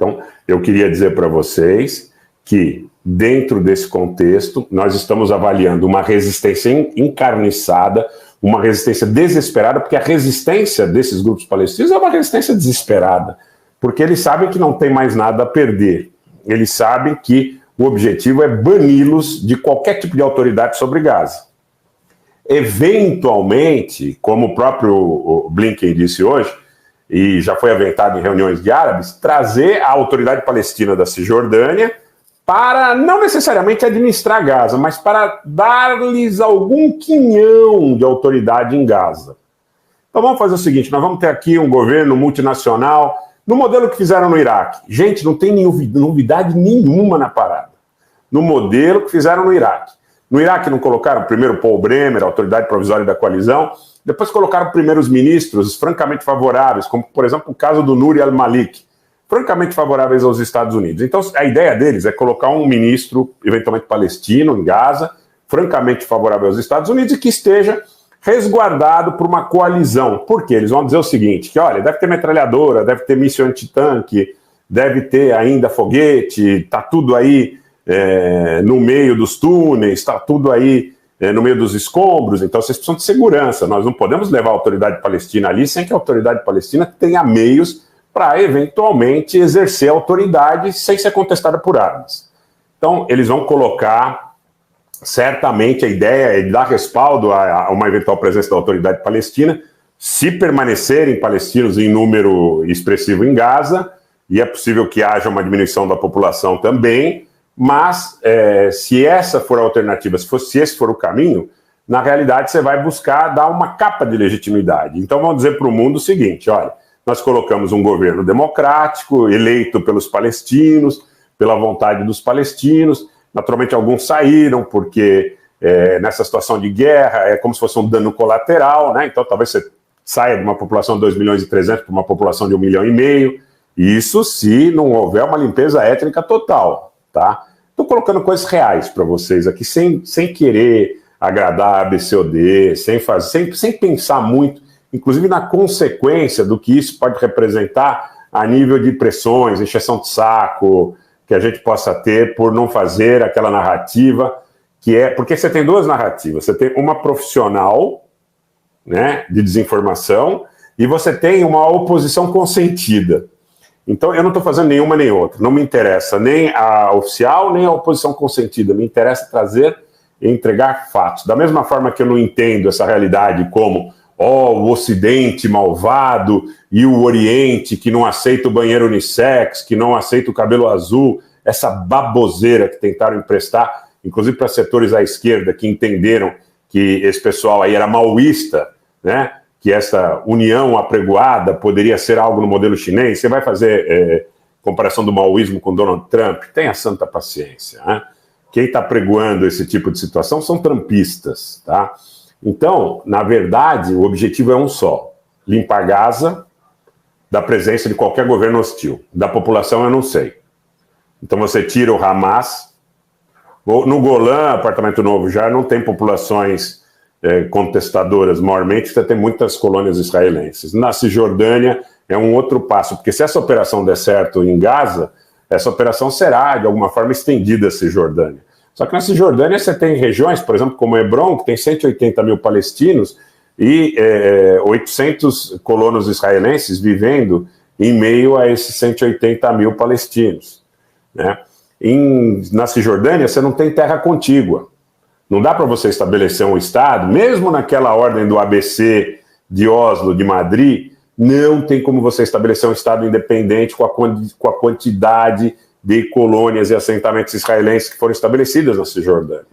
Então, eu queria dizer para vocês que, dentro desse contexto, nós estamos avaliando uma resistência encarniçada, uma resistência desesperada, porque a resistência desses grupos palestinos é uma resistência desesperada, porque eles sabem que não tem mais nada a perder. Eles sabem que o objetivo é bani-los de qualquer tipo de autoridade sobre Gaza. Eventualmente, como o próprio Blinken disse hoje, e já foi aventado em reuniões de árabes, trazer a autoridade palestina da Cisjordânia para não necessariamente administrar Gaza, mas para dar-lhes algum quinhão de autoridade em Gaza. Então vamos fazer o seguinte, nós vamos ter aqui um governo multinacional, no modelo que fizeram no Iraque. Gente, não tem novidade nenhuma na parada. No modelo que fizeram no Iraque. No Iraque não colocaram primeiro Paul Bremer, a autoridade provisória da coalizão, depois colocaram primeiros ministros francamente favoráveis, como por exemplo o caso do Nouri al-Malik, francamente favoráveis aos Estados Unidos. Então a ideia deles é colocar um ministro, eventualmente palestino, em Gaza, francamente favorável aos Estados Unidos e que esteja resguardado por uma coalizão. Por quê? Eles vão dizer o seguinte, que olha, deve ter metralhadora, deve ter míssil antitanque, deve ter ainda foguete, tá tudo aí no meio dos túneis, está tudo aí no meio dos escombros, então vocês precisam de segurança. Nós não podemos levar a autoridade palestina ali sem que a autoridade palestina tenha meios para, eventualmente, exercer a autoridade sem ser contestada por armas. Então, eles vão colocar, certamente, a ideia é dar respaldo a uma eventual presença da autoridade palestina, se permanecerem palestinos em número expressivo em Gaza, e é possível que haja uma diminuição da população também, mas se essa for a alternativa, se esse for o caminho, na realidade você vai buscar dar uma capa de legitimidade. Então vamos dizer para o mundo o seguinte, olha, nós colocamos um governo democrático, eleito pelos palestinos, pela vontade dos palestinos, naturalmente alguns saíram porque nessa situação de guerra é como se fosse um dano colateral, né? Então talvez você saia de uma população de 2,3 milhões para uma população de 1,5 milhão, isso se não houver uma limpeza étnica total, tá? Estou colocando coisas reais para vocês aqui, sem querer agradar a B, C ou D, sem pensar muito, inclusive na consequência do que isso pode representar a nível de pressões, encheção de saco, que a gente possa ter por não fazer aquela narrativa, porque você tem duas narrativas, você tem uma profissional, né, de desinformação, e você tem uma oposição consentida. Então, eu não estou fazendo nenhuma nem outra. Não me interessa nem a oficial, nem a oposição consentida. Me interessa trazer e entregar fatos. Da mesma forma que eu não entendo essa realidade como o Ocidente malvado e o Oriente que não aceita o banheiro unissex, que não aceita o cabelo azul, essa baboseira que tentaram emprestar, inclusive para setores à esquerda que entenderam que esse pessoal aí era maoísta, né? Que essa união apregoada poderia ser algo no modelo chinês. Você vai fazer comparação do maoísmo com Donald Trump? Tenha santa paciência, né? Quem está apregoando esse tipo de situação são trumpistas, tá? Então, na verdade, o objetivo é um só: limpar Gaza da presença de qualquer governo hostil. Da população eu não sei. Então você tira o Hamas. No Golã, Apartamento Novo, já não tem populações contestadoras, maiormente, você tem muitas colônias israelenses. Na Cisjordânia é um outro passo, porque se essa operação der certo em Gaza, essa operação será, de alguma forma, estendida à Cisjordânia. Só que na Cisjordânia você tem regiões, por exemplo, como Hebron, que tem 180 mil palestinos e 800 colonos israelenses vivendo em meio a esses 180 mil palestinos, né? Na Cisjordânia você não tem terra contígua. Não dá para você estabelecer um Estado, mesmo naquela ordem do ABC, de Oslo, de Madrid, não tem como você estabelecer um Estado independente com a quantidade de colônias e assentamentos israelenses que foram estabelecidas na Cisjordânia.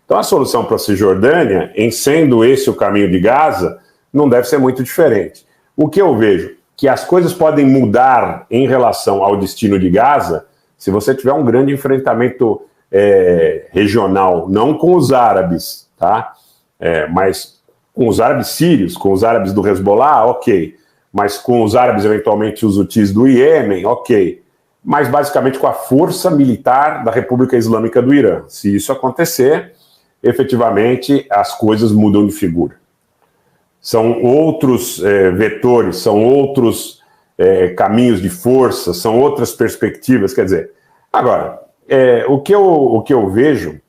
Então a solução para a Cisjordânia, em sendo esse o caminho de Gaza, não deve ser muito diferente. O que eu vejo? Que as coisas podem mudar em relação ao destino de Gaza se você tiver um grande enfrentamento regional, não com os árabes, tá? Mas com os árabes sírios, com os árabes do Hezbollah, ok. Mas com os árabes, eventualmente, os hutis do Iêmen, ok. Mas basicamente com a força militar da República Islâmica do Irã. Se isso acontecer, efetivamente as coisas mudam de figura. São outros vetores, são outros caminhos de força, são outras perspectivas, quer dizer. Agora, o que eu vejo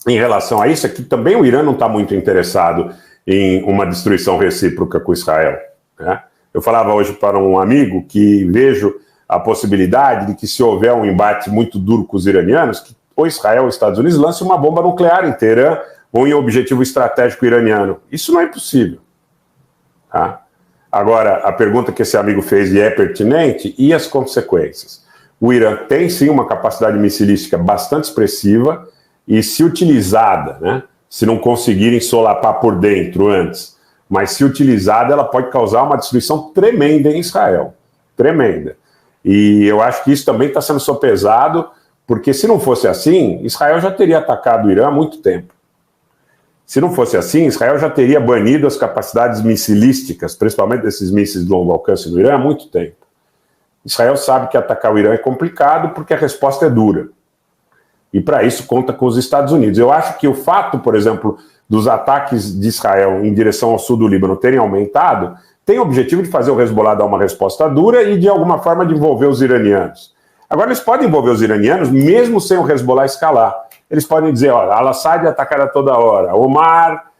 em relação a isso é que também o Irã não está muito interessado em uma destruição recíproca com Israel, né? Eu falava hoje para um amigo que vejo a possibilidade de que, se houver um embate muito duro com os iranianos, que ou Israel ou Estados Unidos lance uma bomba nuclear em Teherã ou em objetivo estratégico iraniano. Isso não é impossível. Tá? Agora, a pergunta que esse amigo fez e é pertinente, e as consequências? O Irã tem sim uma capacidade missilística bastante expressiva e, se utilizada, né, se não conseguirem solapar por dentro antes, mas se utilizada, ela pode causar uma destruição tremenda em Israel. Tremenda. E eu acho que isso também está sendo sopesado, porque se não fosse assim, Israel já teria atacado o Irã há muito tempo. Se não fosse assim, Israel já teria banido as capacidades missilísticas, principalmente desses mísseis de longo alcance do Irã, há muito tempo. Israel sabe que atacar o Irã é complicado porque a resposta é dura. E para isso conta com os Estados Unidos. Eu acho que o fato, por exemplo, dos ataques de Israel em direção ao sul do Líbano terem aumentado, tem o objetivo de fazer o Hezbollah dar uma resposta dura e, de alguma forma, de envolver os iranianos. Agora, eles podem envolver os iranianos mesmo sem o Hezbollah escalar. Eles podem dizer, olha, Al-Assad é atacado a toda hora, Omar,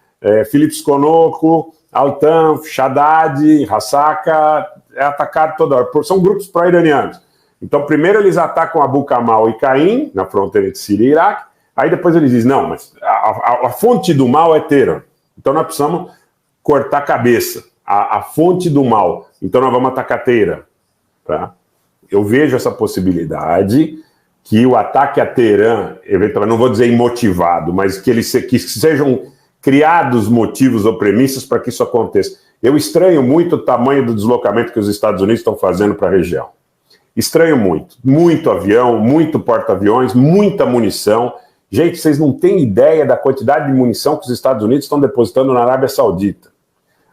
Filipe Skonoko, Al-Tanf, Shaddad, Hasaka, é atacado toda hora. São grupos pró-iranianos. Então, primeiro eles atacam Abu Kamal e Caim, na fronteira de Síria e Iraque, aí depois eles dizem, não, mas a fonte do mal é Teherã. Então nós precisamos cortar a cabeça. A fonte do mal. Então nós vamos atacar Teherã. Tá? Eu vejo essa possibilidade que o ataque a Teherã, eventualmente, não vou dizer imotivado, mas que sejam criados motivos ou premissas para que isso aconteça. Eu estranho muito o tamanho do deslocamento que os Estados Unidos estão fazendo para a região. Estranho muito. Muito avião, muito porta-aviões, muita munição. Gente, vocês não têm ideia da quantidade de munição que os Estados Unidos estão depositando na Arábia Saudita.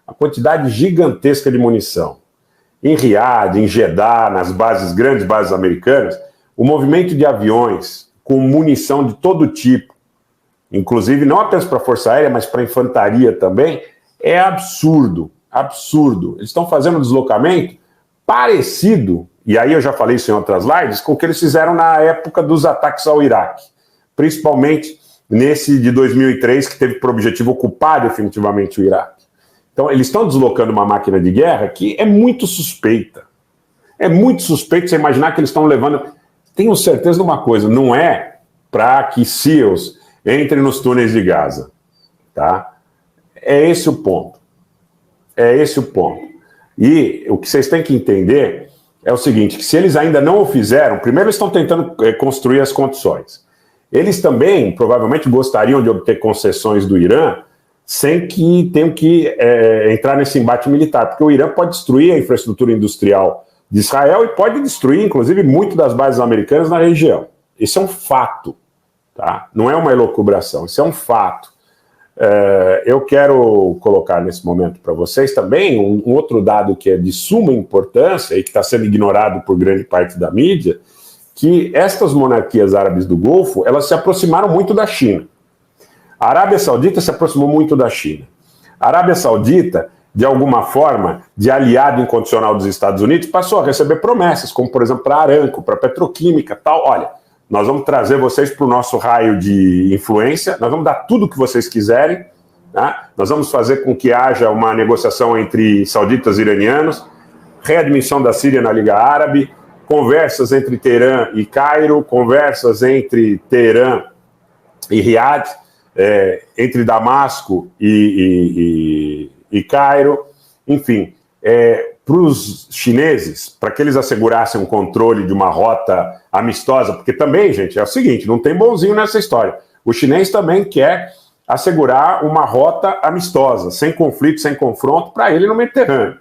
A quantidade gigantesca de munição. Em Riad, em Jeddah, nas grandes bases americanas, o movimento de aviões com munição de todo tipo, inclusive não apenas para a Força Aérea, mas para a infantaria também, é absurdo, absurdo. Eles estão fazendo um deslocamento parecido, e aí eu já falei isso em outras lives, com o que eles fizeram na época dos ataques ao Iraque, principalmente nesse de 2003, que teve por objetivo ocupar definitivamente o Iraque. Então, eles estão deslocando uma máquina de guerra que é muito suspeita. É muito suspeito você imaginar que eles estão levando... Tenho certeza de uma coisa, não é para que SEALs entrem nos túneis de Gaza. Tá? É esse o ponto. É esse o ponto. E o que vocês têm que entender é o seguinte, que se eles ainda não o fizeram, primeiro eles estão tentando construir as condições. Eles também, provavelmente, gostariam de obter concessões do Irã sem que tenham que entrar nesse embate militar, porque o Irã pode destruir a infraestrutura industrial de Israel e pode destruir, inclusive, muito das bases americanas na região. Isso é um fato, tá? Não é uma elucubração, isso é um fato. Eu quero colocar nesse momento para vocês também um outro dado que é de suma importância e que está sendo ignorado por grande parte da mídia, que estas monarquias árabes do Golfo, elas se aproximaram muito da China. A Arábia Saudita se aproximou muito da China. A Arábia Saudita, de alguma forma, de aliado incondicional dos Estados Unidos, passou a receber promessas, como, por exemplo, para a Aramco, para a Petroquímica, tal. Olha, nós vamos trazer vocês para o nosso raio de influência, nós vamos dar tudo o que vocês quiserem, tá? Nós vamos fazer com que haja uma negociação entre sauditas e iranianos, readmissão da Síria na Liga Árabe, conversas entre Teherã e Cairo, conversas entre Teherã e Riad, entre Damasco e Cairo, enfim, para os chineses, para que eles assegurassem um controle de uma rota amistosa, porque também, gente, é o seguinte, não tem bonzinho nessa história. O chinês também quer assegurar uma rota amistosa, sem conflito, sem confronto, para ele no Mediterrâneo.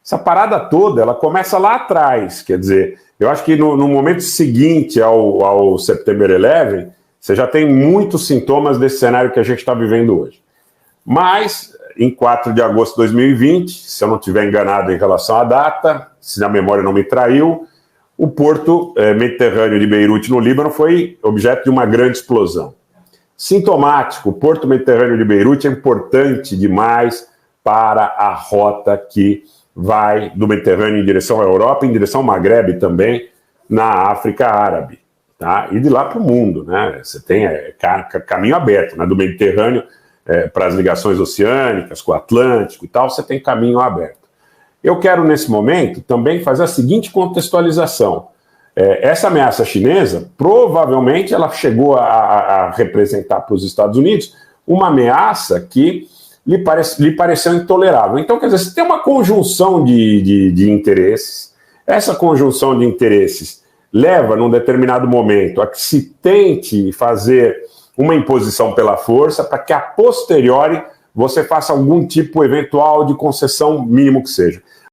Essa parada toda, ela começa lá atrás, quer dizer, eu acho que no momento seguinte ao September 11, você já tem muitos sintomas desse cenário que a gente está vivendo hoje. Mas, em 4 de agosto de 2020, se eu não estiver enganado em relação à data, se a memória não me traiu, o porto mediterrâneo de Beirute, no Líbano, foi objeto de uma grande explosão. Sintomático, o porto mediterrâneo de Beirute é importante demais para a rota que vai do Mediterrâneo em direção à Europa, em direção ao Maghreb também, na África Árabe, tá? E de lá para o mundo, né? Você tem caminho aberto, né? Do Mediterrâneo para as ligações oceânicas, com o Atlântico e tal, você tem caminho aberto. Eu quero, nesse momento, também fazer a seguinte contextualização. Essa ameaça chinesa, provavelmente, ela chegou a representar para os Estados Unidos uma ameaça que lhe pareceu intolerável. Então, quer dizer, se tem uma conjunção de interesses, essa conjunção de interesses leva, num determinado momento, a que se tente fazer uma imposição pela força para que, a posteriori, você faça algum tipo eventual de concessão, mínimo que seja.